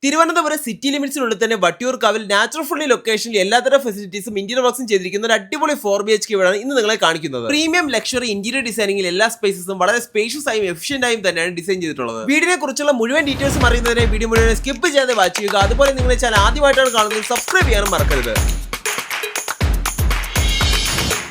Thiruvananthapuram city ലിമിറ്റ്സിനുള്ളിൽ തന്നെ വട്ടിയൂർക്കാവിൽ natural friendly ലൊക്കേഷനിൽ എല്ലാത്തരം ഫെസിലിറ്റീസും ഇന്റീരിയർ വർക്സും ചെയ്തിരിക്കുന്ന ഒരു അടിപൊളി 4 BHK വീടാണ് ഇന്ന് നിങ്ങളെ കാണിക്കുന്നത്. പ്രീമിയം ലക്ഷറി ഇന്റീരിയർ ഡിസൈനിങ്ങിൽ എല്ലാ സ്പേസസും വളരെ സ്പേഷ്യസ് ആയും എഫിഷ്യന്റ് ആയും തന്നെയാണ് ഡിസൈൻ ചെയ്തിട്ടുള്ളത്. വീടിനെ കുറിച്ചുള്ള മുഴുവൻ ഡീറ്റെയിൽസും അറിയുന്നതിനെ വീഡിയോ മുഴുവൻ സ്കിപ്പ് ചെയ്യാതെ വാച്ച് ചെയ്യുക. അതുപോലെ നിങ്ങളെ ചാനൽ ആദ്യമായിട്ടാണ് കാണുന്നത് സബ്സ്ക്രൈബ് ചെയ്യാനും മറക്കരുത്.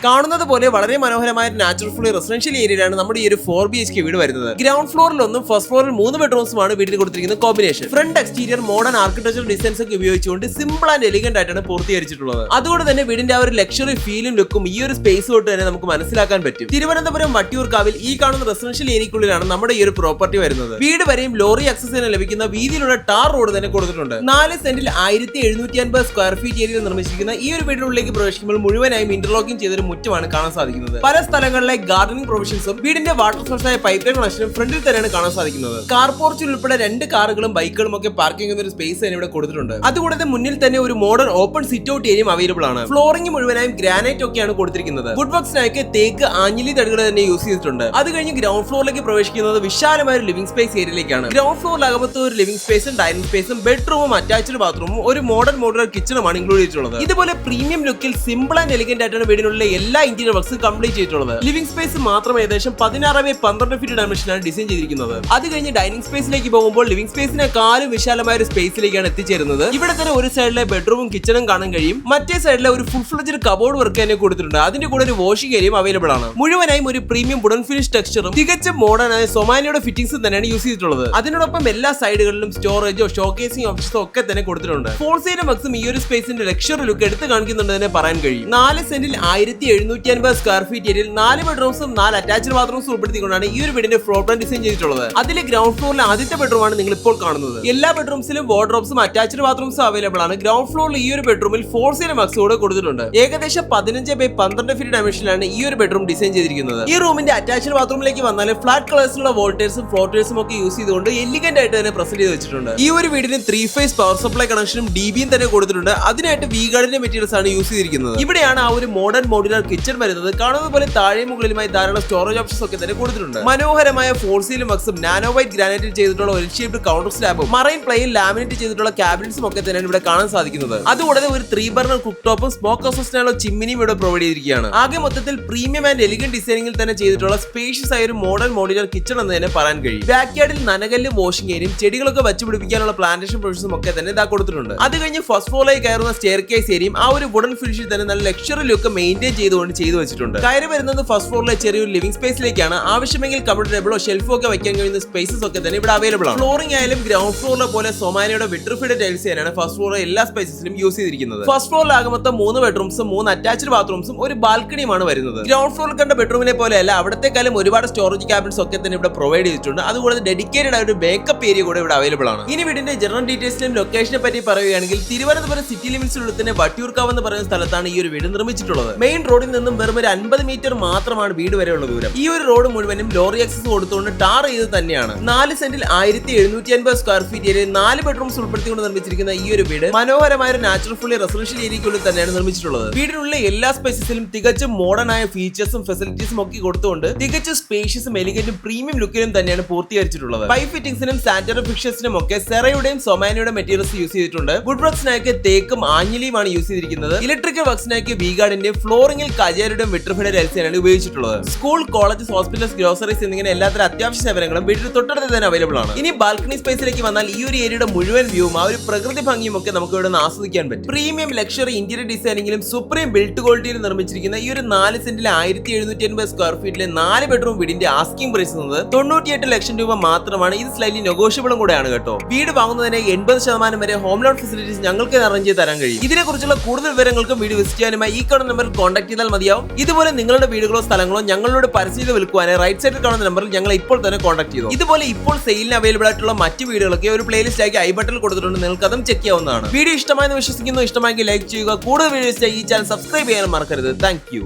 കാണുന്നത് പോലെ വളരെ മനോഹരമായ നാച്ചുറൽ ഫ്രീ റെസിഡൻഷ്യൽ ഏരിയയിലാണ് നമ്മുടെ ഈ ഒരു 4 BHK വീട് വരുന്നത്. ഗ്രൗണ്ട് ഫ്ലോറിൽ ഒന്നും ഫസ്റ്റ് ഫ്ലോറിൽ 3 ബെഡ്റൂംസുമാണ് വീടിന് കൊടുത്തിരിക്കുന്ന combination. Front exterior modern architecture designs ഒക്കെ ഉപയോഗിച്ചുകൊണ്ട് സിമ്പിൾ ആൻഡ് എലിഗന്റ് ആയിട്ടാണ് പൂർത്തീകരിച്ചിട്ടുള്ളത്. അതുകൊണ്ട് തന്നെ വീടിന്റെ ആ ഒരു ലക്ഷറി ഫീലും ലുക്കും ഈ ഒരു സ്പേസ് തൊട്ട് തന്നെ നമുക്ക് മനസ്സിലാക്കാൻ പറ്റും. തിരുവനന്തപുരം വട്ടിയൂർക്കാവിൽ ഈ കാണുന്ന റെസിഡൻഷ്യൽ ഏരിയക്കുള്ളിലാണ് നമ്മുടെ ഈ ഒരു പ്രോപ്പർട്ടി വരുന്നത്. വീട് വരെയും ലോറി ആക്സസിന് ലഭിക്കുന്ന വീതിയിലുള്ള ടാർ റോഡ് തന്നെ കൊടുത്തിട്ടുണ്ട്. 4 സെന്റിൽ 1750 സ്ക്വയർ ഫീറ്റ് ഏരിയയിൽ നിർമ്മിച്ചിരിക്കുന്ന ഈ ഒരു വീടിനുള്ളിലേക്ക് പ്രവേശിക്കുമ്പോൾ മുഴുവനായും ഇന്റർലോക്കിംഗ് ചെയ്തൊരു മുറ്റമാണ് കാണാൻ സാധിക്കുന്നത്. പല സ്ഥലങ്ങളിലെ ഗാർഡനിങ് പ്രൊവിഷൻസും വീടിന്റെ വാട്ടർ സോഴ്സായ പൈപ്പ് ലൈൻ കണക്ഷനും ഫ്രണ്ടിൽ തന്നെയാണ് കാണാൻ സാധിക്കുന്നത്. കാർ പോർച്ചിൽ ഉൾപ്പെടെ 2 കാറുകളും ബൈക്കുകളും ഒക്കെ പാർക്ക് ചെയ്യുന്ന ഒരു സ്പേസ് തന്നെ ഇവിടെ കൊടുത്തിട്ടുണ്ട്. അതുകൂടാതെ മുന്നിൽ തന്നെ ഒരു മോഡേൺ ഓപ്പൺ സിറ്റ് ഔട്ട് ഏരിയയും അവൈലബിൾ ആണ്. ഫ്ലോറിംഗ് മുഴുവനായും ഗ്രാനൈറ്റ് ഒക്കെയാണ് കൊടുത്തിരിക്കുന്നത്. വുഡ് വർക്സിനായി തേക്ക് ആഞ്ഞിലി തടികൾ തന്നെ യൂസ് ചെയ്തിട്ടുണ്ട്. അത് കഴിഞ്ഞ് ഗ്രൗണ്ട് ഫ്ലോറിലേക്ക് പ്രവേശിക്കുന്നത് വിശാലമായ ഒരു ലിവിംഗ് സ്പേസ് ഏരിയയിലേക്കാണ്. ഗ്രൗണ്ട് ഫ്ലോറിലകത്ത് ഒരു ലിവിംഗ് സ്പേസും ഡൈനിങ് സ്പേസും ബെഡ്റൂമും അറ്റാച്ച്ഡ് ബാത്റൂമും ഒരു മോഡേൺ മോഡുലർ കിച്ചണുമാണ് ഇൻക്ലൂഡ് ചെയ്തിട്ടുള്ളത്. ഇതുപോലെ പ്രീമിയം ലുക്കിൽ സിമ്പിൾ ആൻഡ് എലിഗന്റ് ആയിട്ടാണ് വീടിനുള്ള എല്ലാ ഇന്റീരിയർ വർക്സ് കംപ്ലീറ്റ് ചെയ്തിട്ടുള്ളത്. ലിവിംഗ് സ്പേസ് മാത്രം ഏകദേശം 16x12 ഫീറ്റ് ഡയമെൻഷനാണ് ഡിസൈൻ ചെയ്തിരിക്കുന്നത്. അത് കഴിഞ്ഞ് ഡൈനിങ് സ്പേസിലേക്ക് പോകുമ്പോൾ ലിവിംഗ് സ്പേസിനെക്കാളും വിശാലമായ ഒരു സ്പേസിലേക്കാണ് എത്തിച്ചേരുന്നത്. ഇവിടെ തന്നെ ഒരു സൈഡിലെ ബെഡ്റൂമും കിച്ചണും കാണാൻ കഴിയും. മറ്റേ സൈഡിലെ ഒരു ഫുൾ ഫ്ലെഡ്ജ്ഡ് കബോർഡ് വർക്ക് തന്നെ കൊടുത്തിട്ടുണ്ട്. അതിന്റെ കൂടെ ഒരു വാഷിംഗ് ഏരിയയും അവൈലബിൾ ആണ്. മുഴുവനായും ഒരു പ്രീമിയം വുഡൻ ഫിനിഷ് ടെക്സ്ചറും തികച്ചും മോഡേൺ ആയ സൊമാനിയുടെ ഫിറ്റിംഗ്സും തന്നെയാണ് യൂസ് ചെയ്തിട്ടുള്ളത്. അതിനോടൊപ്പം എല്ലാ സൈഡുകളിലും സ്റ്റോറേജോ ഷോക്കേസിംഗ് ഓപ്ഷൻസോ ഒക്കെ തന്നെ കൊടുത്തിട്ടുണ്ട്. ഫോൾ സീലിംഗ് വർക്സും ഈ ഒരു സ്പേസിന്റെ ലക്ഷറി ലുക്ക് എടുത്ത് കാണിക്കുന്നുണ്ടെന്ന് പറയാൻ കഴിയും. 4 സെന്റിൽ 1750 സ്ക്വയർ ഫീറ്റ് ഏരിയയിൽ 4 ബെഡ്റൂംസും 4 അറ്റാച്ച്ഡ് ബാത്റൂംസും ഉൾപ്പെടുത്തിക്കൊണ്ടാണ് ഈ ഒരു വീടിന്റെ ഫ്ലോർ പ്ലാൻ ഡിസൈൻ ചെയ്തിട്ടുള്ളത്. അതിലെ ഗ്രൗണ്ട് ഫ്ലോറിലെ ആദ്യത്തെ ബെഡ്റൂമാണ് നിങ്ങൾ ഇപ്പോൾ കാണുന്നത്. എല്ലാ ബെഡ്റൂംസിലും വാർഡ്രോബ്സും അറ്റാച്ച്ഡ് ബാത്റൂംസും അവൈലബിൾ ആണ്. ഗ്രൗണ്ട് ഫ്ലോറിൽ ഈ ഒരു ബെഡ്റൂമിൽ ഫോൾ സീലിംഗ് വർക്സ് കൂടെ കൊടുത്തിട്ടുണ്ട്. ഏകദേശം 15x12 ഫീറ്റ് ഡയമെൻഷനിലാണ് ഈ ഒരു ബെഡ്റൂം ഡിസൈൻ ചെയ്തിരിക്കുന്നത്. ഈ റൂമിന്റെ അറ്റാച്ച്ഡ് ബാത്റൂമിലേക്ക് വന്നാൽ ഫ്ലാറ്റ് കളേഴ്സിലുള്ള വോൾട്ടേഴ്സും ഫ്ലോട്ടേഴ്സും ഒക്കെ യൂസ് ചെയ്തുകൊണ്ട് എലിഗന്റ് ആയിട്ട് തന്നെ പ്രസന്റ് ചെയ്ത് വെച്ചിട്ടുണ്ട്. ഈ ഒരു വീടിന് 3 ഫേസ് പവർ സപ്ലൈ കണക്ഷനും DBയും തന്നെ കൊടുത്തിട്ടുണ്ട്. അതിനായിട്ട് വി ഗാർഡിന്റെ മെറ്റീരിയൽസ് ആണ് യൂസ് ചെയ്തിരിക്കുന്നത്. ഇവിടെയാണ് ആ ഒരു മോഡേൺ മോഡുലർ കിച്ചൺ വരുന്നത്. കാണുന്നത് പോലെ താഴെ മുകളിലുമായി ധാരാളം സ്റ്റോറേജ് ഓപ്ഷൻസ് ഒക്കെ തന്നെ കൊടുത്തിട്ടുണ്ട്. മനോഹരമായ ഫോൾ സീലിംഗ് വർക്സും നാനോ വൈറ്റ് ഗ്രാനൈറ്റിൽ ചെയ്തിട്ടുള്ള ഒരു ഷേപ്ഡ് കൗണ്ടർ സ്ലാബും മറൈൻ പ്ലെയിൻ ലാമിനേറ്റ് ചെയ്തിട്ടുള്ള ക്യാബിനറ്റ്സും ഒക്കെ തന്നെയാണ് ഇവിടെ കാണാൻ സാധിക്കുന്നത്. അതുകൂടാതെ ഒരു 3 ബർണർ കുക്ക് ടോപ്പും സ്മോക്ക് അസിസ്റ്റാനുള്ള ചിമ്മിനിയും ഇവിടെ പ്രൊവൈഡ് ചെയ്തിരിക്കുകയാണ്. ആകെ മൊത്തത്തിൽ പ്രീമിയം ആൻഡ് എലിഗന്റ് ഡിസൈനിങ്ങിൽ തന്നെ ചെയ്തിട്ടുള്ള സ്പേഷ്യസ് ആയ ഒരു മോഡേൺ മോഡുലർ കിച്ചൺ എന്ന് തന്നെ പറയാൻ കഴിയും. ബാക്ക് യാർഡിൽ നനകല്ലും വാഷിംഗ് ഏരിയയും ചെടികളൊക്കെ വെച്ച് പിടിപ്പിക്കാനുള്ള പ്ലാന്റേഷൻ പ്രൊവിഷൻസും ഒക്കെ തന്നെ ഇതാ കൊടുത്തിട്ടുണ്ട്. അത് കഴിഞ്ഞ് ഫസ്റ്റ് ഫ്ലോറിലേക്ക് കയറുന്ന സ്റ്റെയർ കേസ് ഏരിയയും ആ ഒരു വുഡൻ ഫിനിഷിൽ തന്നെ നല്ല ലക്ഷറി ലുക്ക് മെയിൻറ്റെയിൻ ചെയ്തുകൊണ്ട് ചെയ്തു വെച്ചിട്ടുണ്ട്. കയറി വരുന്നത് ഫസ്റ്റ് ഫ്ലോറിലെ ചെറിയൊരു ലിവിംഗ് സ്പേസിലേക്കാണ്. ആവശ്യമെങ്കിൽ കമ്പ്യൂട്ടർ ടേബിളോ ഷെൽഫോ ഒക്കെ വെക്കാൻ കഴിയുന്ന സ്പേസസ് ഒക്കെ തന്നെ ഇവിടെ അവൈലബിൾ ആണ്. ഫ്ലോറിംഗ് ആയാലും ഗ്രൗണ്ട് ഫ്ലോറിലെ പോലെ സൊമാനിയുടെ വിട്രിഫൈഡ് ടൈൽസ് തന്നെയാണ് ഫസ്റ്റ് ഫ്ലോറിലെ എല്ലാ സ്പേസസിലും യൂസ് ചെയ്തിരിക്കുന്നത്. ഫസ്റ്റ് ഫ്ലോറിലാകെ മൊത്തം 3 ബെഡ്റൂംസും 3 അറ്റാച്ച്ഡ് ബാത്റൂംസും ഒരു ബാൽക്കണിയുമാണ് വരുന്നത്. ഗ്രൗണ്ട് ഫ്ലോറിൽ കണ്ട ബെഡ്റൂമിനെ പോലെയല്ല, അവിടത്തെക്കാളും ഒരുപാട് സ്റ്റോറേജ് ക്യാബിനറ്റ്സ് ഒക്കെ തന്നെ ഇവിടെ പ്രൊവൈഡ് ചെയ്തിട്ടുണ്ട്. അതുകൂടാതെ ഡെഡിക്കേറ്റഡ് ആയ ഒരു മേക്കപ്പ് ഏരിയ കൂടെ ഇവിടെ അവൈലബിൾ ആണ്. ഇനി വീടിന്റെ ജനറൽ ഡീറ്റെയിൽസിലും ലൊക്കേഷനെ പറ്റി പറയുകയാണെങ്കിൽ തിരുവനന്തപുരം സിറ്റി ലിമിറ്റ്സിനുള്ളിൽ തന്നെ വട്ടിയൂർക്കാവ് എന്ന് പറയുന്ന സ്ഥലത്താണ് ഈ ഒരു വീട് നിർമ്മിച്ചിട്ടുള്ളത്. മെയിൻ റോഡിൽ നിന്നും വെറും ഒരു 50 മീറ്റർ മാത്രമാണ് വീട് വരെയുള്ള ദൂരം. ഈ ഒരു റോഡ് മുഴുവനും ലോറി ആക്സസ് കൊടുത്തുകൊണ്ട് ടാർ ചെയ്ത് തന്നെയാണ്. 4 സെന്റിൽ 1750 സ്ക്വയർ ഫീറ്റ് ഏരിയയിൽ 4 ബെഡ്റൂംസ് ഉൾപ്പെടുത്തിക്കൊണ്ട് നിർമ്മിച്ചിരിക്കുന്ന ഈ ഒരു വീട് മനോഹരമായ ഒരു നാച്ചുറൽ ഫ്രീ റെസിഡൻഷ്യൽ ഏരിയയ്ക്കുള്ളിൽ തന്നെയാണ് നിർമ്മിച്ചിട്ടുള്ളത്. വീടിനുള്ള എല്ലാ സ്പേസസിലും തികച്ചും മോഡേൺ ആയ ഫീച്ചേഴ്സും ഫെസിലിറ്റീസും ഒക്കെ കൊടുത്തുകൊണ്ട് തികച്ചും സ്പേഷ്യസും എലിഗന്റും പ്രീമിയം ലുക്കിലും തന്നെയാണ് പൂർത്തീകരിച്ചിട്ടുള്ളത്. പൈപ്പ് ഫിറ്റിംഗ്സിനും സാനിറ്ററി ഫിക്സേഴ്സിനും ഒക്കെ സെറയുടെയും സൊമാനിയുടെ മെറ്റീരിയൽസ് യൂസ് ചെയ്തിട്ടുണ്ട്. വുഡ് വർക്സിനായി തേക്കും ആഞ്ഞിലിയുമാണ് യൂസ് ചെയ്തിരിക്കുന്നത്. ഇലക്ട്രിക്കൽ വർക്സിനായി വി ഗാർഡിന്റെയും ഫ്ലോറിംഗിൽ കജേരുടെയും വിട്രിഫൈഡ് ടൈൽസാണ് ഉപയോഗിച്ചിട്ടുള്ളത്. സ്കൂൾ, കോളേജ്, ഹോസ്പിറ്റൽസ്, ഗ്രോസറീസ് എന്നിങ്ങനെ എല്ലാത്തരം അത്യാവശ്യ സേവനങ്ങളും വീട്ടിൽ തൊട്ടടുത്ത് തന്നെ അവൈലബിൾ ആണ്. ഇനി ബാൽക്കണി സ്പേസിലേക്ക് വന്നാൽ ഈ ഒരു ഏരിയയുടെ മുഴുവൻ വ്യൂവും ആ ഒരു പ്രകൃതി ഭംഗിയും ഒക്കെ നമുക്ക് ഇവിടെ നിന്ന് ആസ്വദിക്കാൻ പറ്റും. പ്രീമിയം ലക്ഷറി ഇന്റീരിയർ ഡിസൈനിങ്ങിലും സുപ്രീം ബിൽഡ് ക്വാളിറ്റിയിൽ നിർമ്മിച്ചിരിക്കുന്ന ഈ ഒരു 4 സെന്റിൽ 1750 സ്ക്വയർ ഫീറ്റിലെ 4 ബെഡ്റൂം വീടിന്റെ ആസ്കിംഗ് പ്രൈസ് 98 ലക്ഷം രൂപ മാത്രമാണ്. ഇത് സ്ലൈറ്റ്ലി നെഗോഷ്യബിളും കൂടെയാണ് കേട്ടോ. വീട് വാങ്ങുന്നതിന് 80% വരെ ഹോം ലോൺ ഫെസിലിറ്റീസ് ഞങ്ങൾക്ക് അറേഞ്ച് ചെയ്ത് തരാൻ കഴിയും. ഇതിനെക്കുറിച്ചുള്ള കൂടുതൽ വിവരങ്ങൾക്കും വീഡിയോ വിസിറ്റ് ചെയ്യാനുമായി ഈ കാണുന്ന നമ്പറിൽ കോൺടാക്ട് ചെയ്താൽ മതിയാവും. ഇതുപോലെ നിങ്ങളുടെ വീടുകളോ സ്ഥലങ്ങളോ ഞങ്ങളോട് പരസ്യം വിൽക്കുവാൻ റൈറ്റ് സൈഡിൽ കാണുന്ന നമ്പറിൽ ഞങ്ങൾ ഇപ്പോൾ തന്നെ കോൺടാക്ട് ചെയ്തു. ഇതുപോലെ ഇപ്പോൾ സെയിലിന് അവൈലബിൾ ആയിട്ടുള്ള മറ്റു വീഡിയോകളൊക്കെ ഒരു പ്ലേലിസ്റ്റ് ആക്കി ഐ ബട്ടണിൽ കൊടുത്തിട്ടുണ്ട്. നിങ്ങൾക്ക് അതും ചെക്ക് ചെയ്യാവുന്നതാണ്. വീഡിയോ ഇഷ്ടമായെന്ന് വിശ്വസിക്കുന്നു. ഇഷ്ടമായെങ്കിൽ ലൈക്ക് ചെയ്യുക. കൂടുതൽ വീഡിയോസ് ഈ ചാനൽ സബ്സ്ക്രൈബ് ചെയ്യാനും മറക്കരുത്. Thank you.